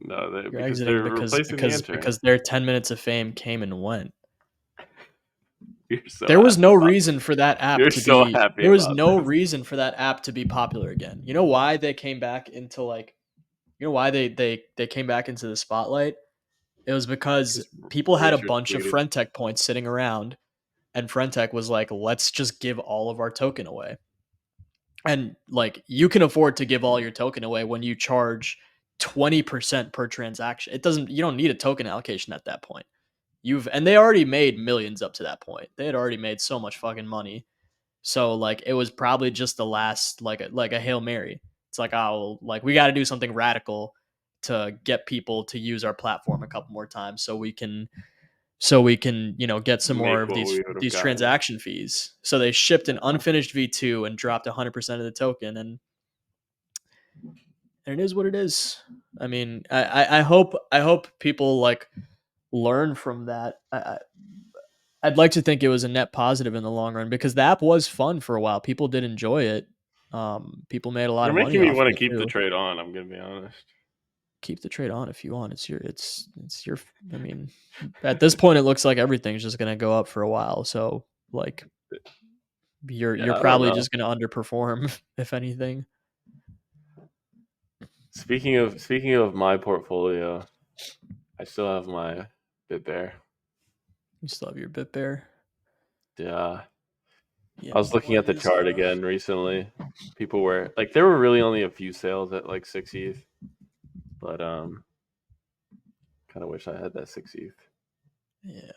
No, You're because exiting they're replacing the intern. because their 10 minutes of fame came and went. You're so happy about this. You're so happy There was about no this. reason for that app to be popular again. You know why they came back into like you know why they came back into the spotlight? It was because Because people had a Richard bunch of tweeted. Friendtech points sitting around, and Friendtech was like, let's just give all of our token away. And like, you can afford to give all your token away when you charge 20% per transaction. You don't need a token allocation at that point. and they already made millions up to that point. They had already made so much fucking money. So like it was probably just the last like a Hail Mary. It's like, oh, like we got to do something radical to get people to use our platform a couple more times so we can, get some more Make of what we these would have these gotten. transaction fees. So they shipped an Yeah. unfinished V2 and dropped 100% of the token, and it is what it is. I mean, I hope people like learn from that. I'd like to think it was a net positive in the long run because the app was fun for a while. People did enjoy it. People made a lot You're of money making me off want of to it keep the too. trade on. I'm gonna be honest. Keep the trade on if you want. It's your. I mean, at this point, it looks like everything's just gonna go up for a while. So like, you're Yeah, I don't probably know. just gonna underperform if anything. Speaking of my portfolio, I still have my bit there. You still have your bit bear. Yeah. Yeah. I was looking What at the is chart again recently. People were like, there were really only a few sales at like 6 ETH, but kind of wish I had that 6 ETH. Yeah.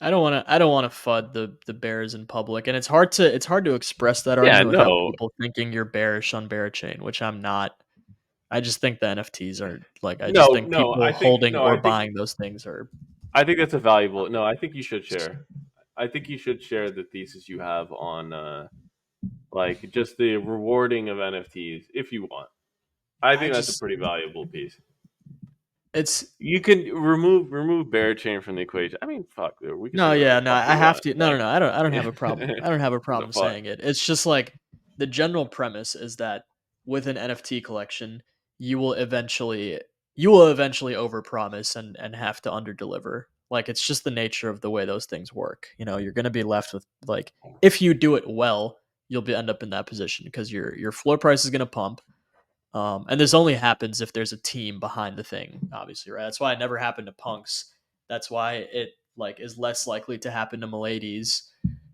I don't want to FUD the bears in public, and it's hard to express that Yeah, argument without no, people thinking you're bearish on Barachain, which I'm not. I just think the NFTs are like I just no, think no. people holding or buying those things are. I think that's a valuable. No, I think you should share. I think you should share the thesis you have on like just the rewarding of NFTs if you want. I I think that's a just pretty valuable piece. it's You can remove Barachain from the equation. I mean, fuck, dude, we can no, say whatever yeah, the no, fuck I we have want. to. No, no, Like, no. I don't have yeah. a problem. I don't have a What the problem fuck? saying it. It's just like the general premise is that with an NFT collection, you will eventually you will eventually overpromise and have to underdeliver. Like it's just the nature of the way those things work. You're going to be left with like if you do it well, end up in that position because your floor price is going to pump. And this only happens if there's a team behind the thing, obviously, right? That's why it never happened to punks. That's why it like is less likely to happen to Miladies.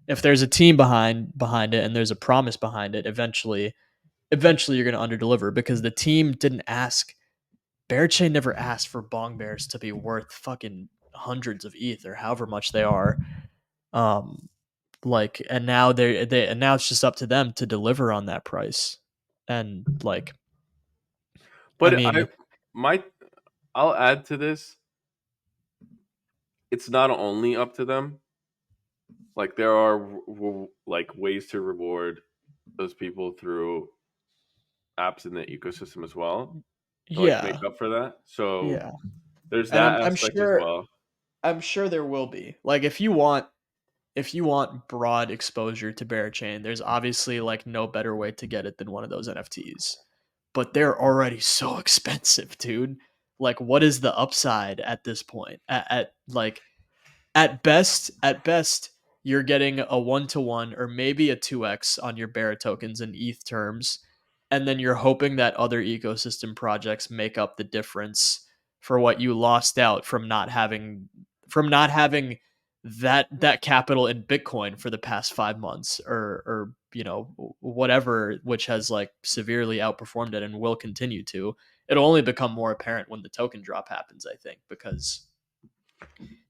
If there's a team behind it and there's a promise behind it, eventually you're going to underdeliver because the team didn't ask. Bearchain never asked for bong bears to be worth fucking hundreds of ETH or however much they are. Um, and now and now it's just up to them to deliver on that price. And like, I But mean, my I'll add to this. It's not only up to them. Like there are like ways to reward those people through apps in the ecosystem as well to like make yeah, up for that. So yeah. there's And that I'm aspect as sure well. I'm sure there will be. Like if you want broad exposure to Barachain, there's obviously like no better way to get it than one of those NFTs. But they're already so expensive, dude. Like what is the upside at this point? At best, you're getting a 1-to-1 or maybe a 2x on your Bear tokens in ETH terms, and then you're hoping that other ecosystem projects make up the difference for what you lost out from not having that capital in Bitcoin for the past 5 months or whatever, which has like severely outperformed it and will continue to. It'll only become more apparent when the token drop happens, I think, because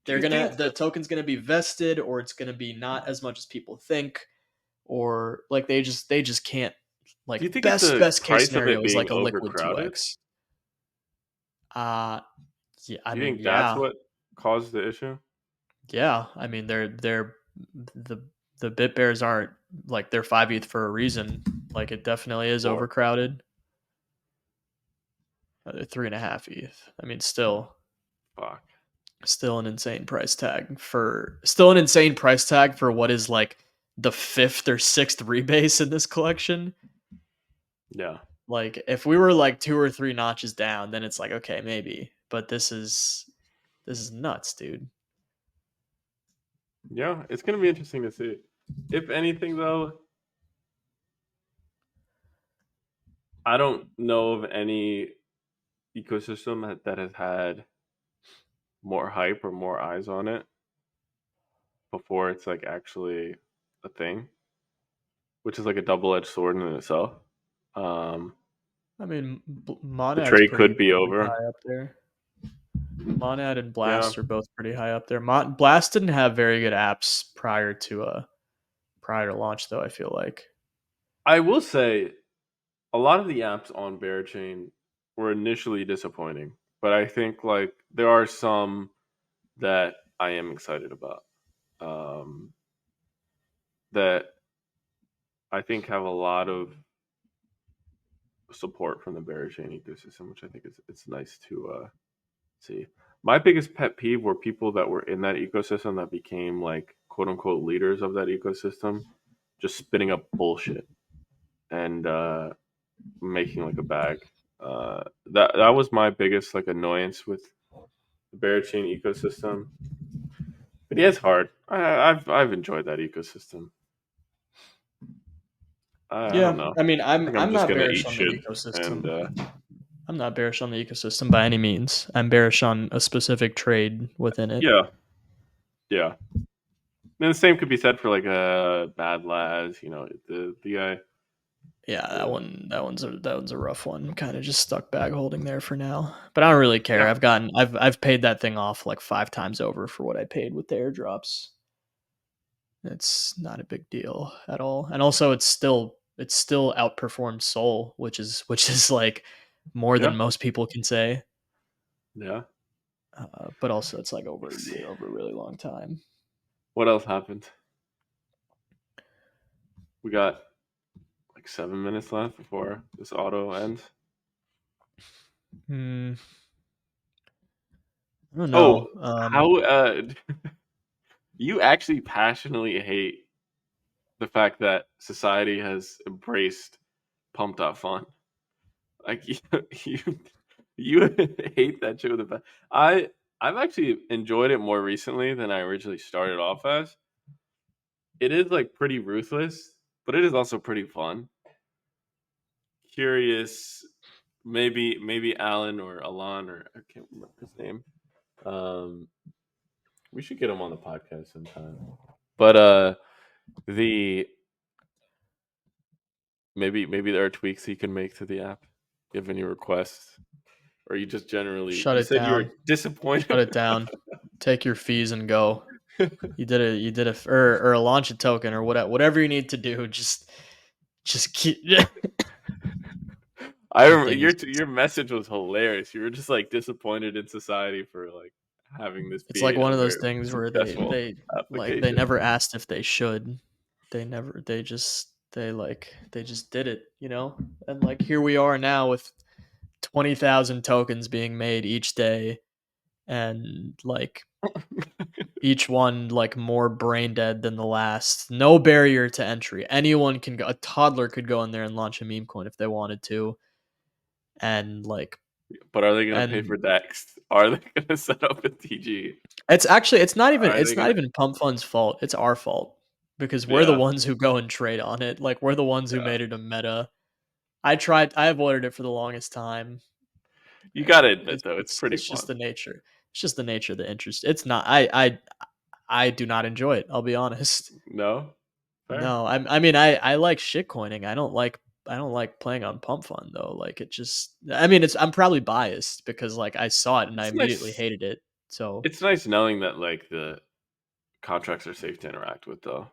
Do you think the token's gonna be vested or it's gonna be not as much as people think, or like they just can't, do like you think it's best the best case price of it scenario is being like a liquid overcrowded? 2x. uh yeah, I Do you mean, think that's yeah. what caused the issue? Yeah, I mean, they're the the bit bears aren't like they're 5 ETH for a reason. Like it definitely is Or overcrowded. They're 3.5 ETH. I mean, fuck. still an insane price tag for what is like the fifth or sixth rebase in this collection. Yeah. Like if we were like two or three notches down, then it's like okay, maybe. But this is nuts, dude. Yeah, it's gonna be interesting to see. If anything, though, I don't know of any ecosystem that has had more hype or more eyes on it before it's like actually a thing, which is like a double-edged sword in itself. Um, I mean, the Monad's trade pretty could be pretty over. high up there. Monad and Yeah, Blast are both pretty high up there. Blast didn't have very good apps prior to launch, though. I feel like. I will say a lot of the apps on Bearchain were initially disappointing, but I think like there are some that I am excited about. Um, that I think have a lot of support from the Bearchain ecosystem, which I think is it's nice to see. My biggest pet peeve were people that were in that ecosystem that became like quote unquote leaders of that ecosystem, just spitting up bullshit and making like a bag. That was my biggest like annoyance with the Bearchain ecosystem. But yeah, it's hard. I've enjoyed that ecosystem. I don't Yeah, know. I mean, I think I'm I'm just not gonna bearish eat on the shit and ecosystem. I'm not bearish on the ecosystem by any means. I'm bearish on a specific trade within it. yeah, yeah. And the same could be said for like a Bad Lads. You know, the guy. Yeah, The that one's a rough one. Kind of just stuck bag holding there for now. But I don't really care. yeah, I've paid that thing off like 5 times over for what I paid with the airdrops. It's not a big deal at all. And also it's still outperformed Soul, which is like more yeah, than most people can say. yeah. But also it's like over Let's a see year, over a really long time. what else happened. We got like 7 minutes left before this auto ends. Hmm, I don't Oh, know. how you actually passionately hate the fact that society has embraced Pump.Fun. Like you, you hate that shit with the. I I've actually enjoyed it more recently than I originally started off as. It is like pretty ruthless, but it is also pretty fun. Curious, maybe Alan or Alan or I can't remember his name. Um, we should get him on the podcast sometime. But the maybe there are tweaks he can make to the app. You have any requests, or you just generally Shut you it said you were down. Shut disappointed. it down. Take your fees and go. You did a or launch a token or whatever you need to do. Just keep. I The remember thing is your message was hilarious. You were just like disappointed in society for like having this it's like be one a of those very things where successful they application. never asked if they should. They just did it, you know? And like here we are now with 20,000 tokens being made each day and like each one like more brain dead than the last. No barrier to entry. Anyone can go. A toddler could go in there and launch a meme coin if they wanted to, and like But are they going to pay and for Dex? Are they going to set up a TG? Are they it's not going to? even Pump.Fun's fault. It's our fault because we're the Yeah, ones who go and trade on it. Like we're the ones who yeah. made it a meta. I avoided it for the longest time. You got to admit It's though, it's pretty it's just fun. the nature. It's just the nature of the interest. It's not. I do not enjoy it. I'll be honest. No, fair. No, I mean I like shitcoining. I don't like playing on Pump.Fun though. Like it just I mean it's I'm probably biased because like I saw it and I It's immediately nice. hated it. So It's nice knowing that like the contracts are safe to interact with though.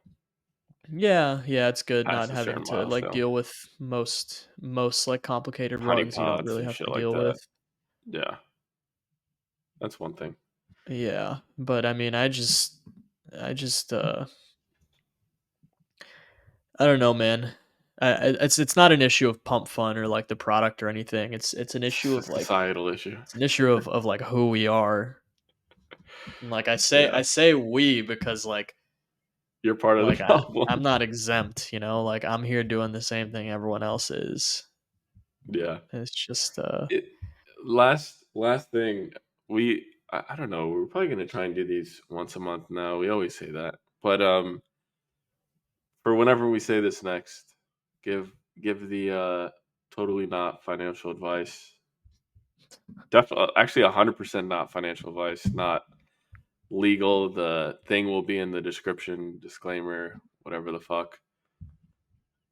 yeah, yeah, it's good not Past a having certain to like milestone, deal with most like complicated runs you don't honeypots really and have shit to like deal with. that. Yeah, that's one thing. Yeah, but I mean I just I don't know, man. It's not an issue of Pump.Fun or like the product or anything. It's an It's issue a of like societal issue. it's an issue of like who we are. And like Yeah, I say we because you're part of the like I'm problem. not exempt, you know? Like I'm here doing the same thing everyone else is. Yeah. It's just It, last thing I don't know. We're probably gonna try and do these once a month now. We always say that, but for whenever we say this next, give give the totally not financial advice. Definitely, actually, 100% not financial advice. Not legal. The thing will be in the description, disclaimer, whatever the fuck.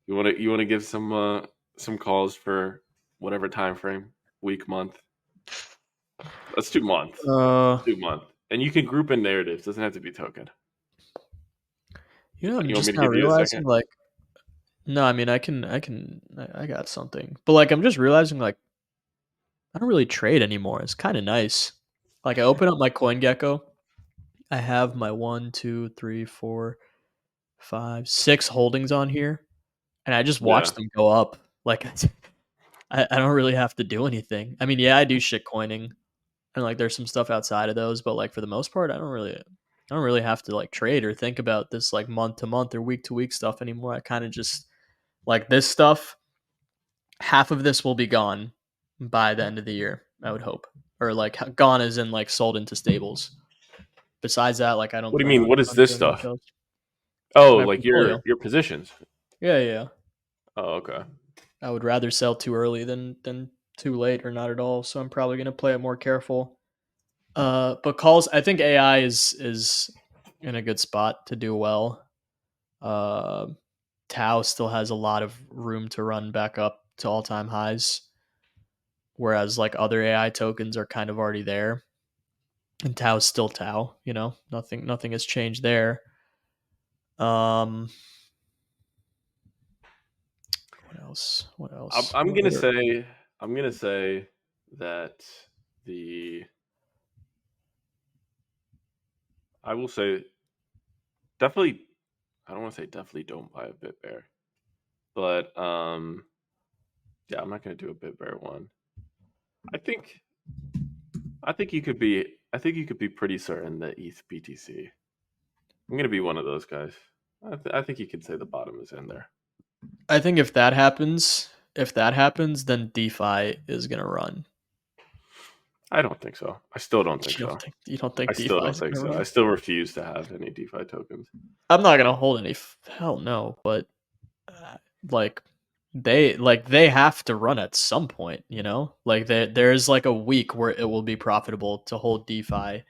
You want to give some calls for whatever time frame, week, month. Let's do month. Uh, Let's do month. And you can group in narratives. Doesn't have to be token. I'm You want me just to now give you a realizing second? like, no, I mean, I got something, but like, I'm just realizing like, I don't really trade anymore. It's kind of nice. Like, I open up my CoinGecko. I have my 1, 2, 3, 4, 5, 6 holdings on here, and I just watch Yeah. them go up. Like, I don't really have to do anything. I mean, yeah, I do shit coining, and like, there's some stuff outside of those, but like for the most part, I don't really have to like trade or think about this like month to month or week to week stuff anymore. I kind of just like this stuff. Half of this will be gone by the end of the year, I would hope, or like gone as in like sold into stables. Besides that, like I don't What do you plan mean? on What is this doing much stuff? else. Oh, My like portfolio. your positions. Yeah, yeah. Oh, okay. I would rather sell too early than too late or not at all. So I'm probably gonna play it more careful. But calls, I think AI is in a good spot to do well. Uh, Tau still has a lot of room to run back up to all time highs, whereas like other AI tokens are kind of already there, and Tau is still Tau. Nothing has changed there. Um, what else? What I'm, else? I'm What gonna other? say I'm gonna say that the I will say definitely. I don't want to say definitely don't buy a bit bear, but yeah, I'm not gonna do a bit bear one. I think you could be pretty certain that ETH BTC. I'm gonna be one of those guys. I think you could say the bottom is in there. I think if that happens, then DeFi is gonna run. I don't think so. I still don't think You don't so. think you don't I think still DeFi don't is think gonna so. I run? still refuse to have any DeFi tokens. I'm not gonna hold any. Hell no. But uh, like they have to run at some point. Like there's like a week where it will be profitable to hold DeFi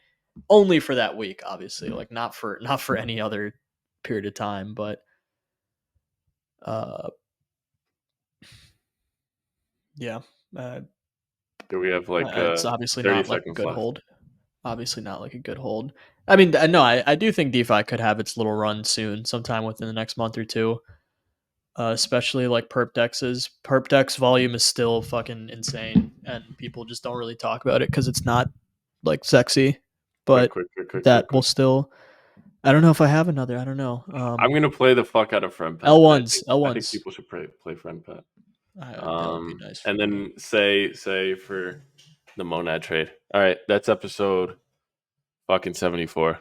only for that week. Obviously, like not for any other period of time. But uh, yeah, uh, Do we have like it's obviously 30 not like a seconds good left? hold. Obviously not like a good hold. I mean, no, I do think DeFi could have its little run soon, sometime within the next month or two. Especially like perp dexes. Perp dex volume is still fucking insane, and people just don't really talk about it because it's not like sexy. Quick, But quick, quick, quick, quick, that will quick. still. I don't know if I have another. I don't know. I'm gonna play the fuck out of friend pet, L and I ones, think L I think ones. people should play friend pet. That would be nice for And me. then say for the monad trade. All right, that's episode fucking 74.